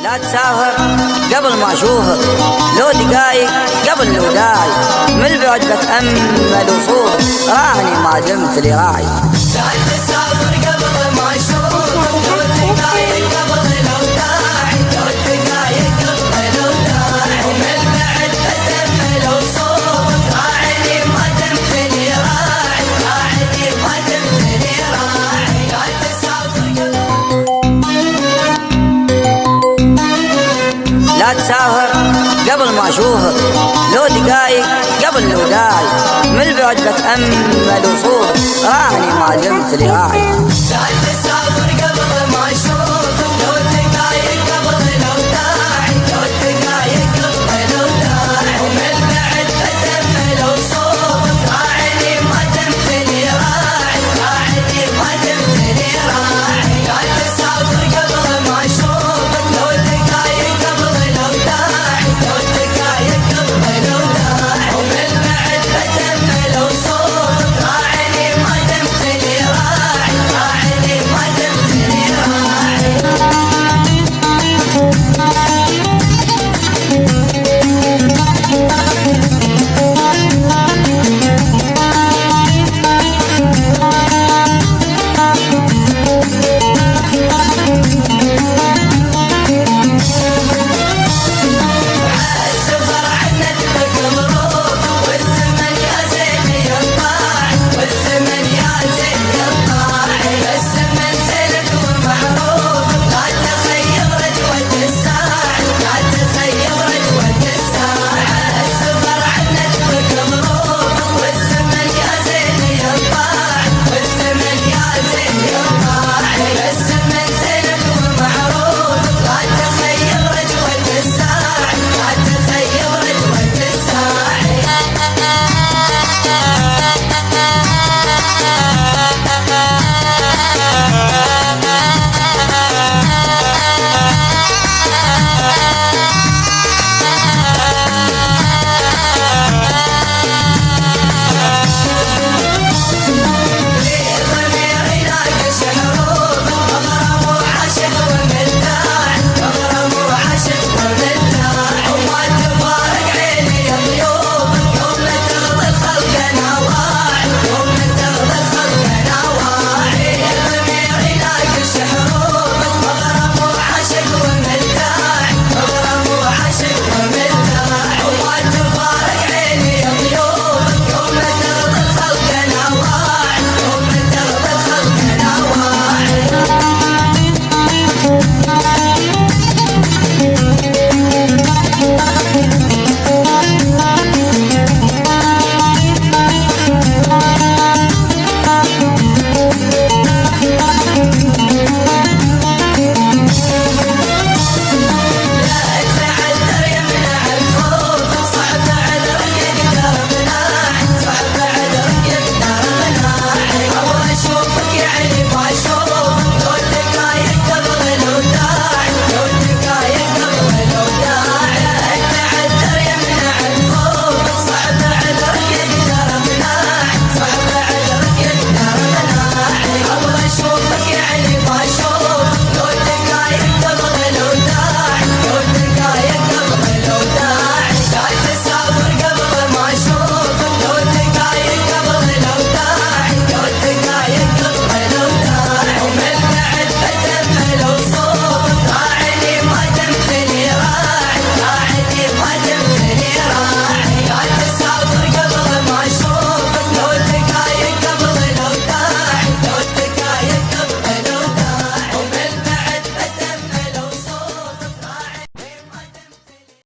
لا تسافر قبل ما اشوفك، لو دقايق قبل لو داعي، من البعد بتأمل وصوفك، راعني ما دمت لي راعي. لا تسافر قبل ما اشوفك، لو دقايق قبل لو داعي، لو دقايق قبل لو داعي، ومن البعد بتأمل وصوفك، راعني ما دمت لي راعي، راعني ما دمت لي راعي. لا تسافر لا تسافر قبل ما اشوفك، لو دقايق قبل لو داعي، من البعد بتأمل وصوفك، راعني ما دمت لي راعي. لا تسافر قبل ما اشوفك،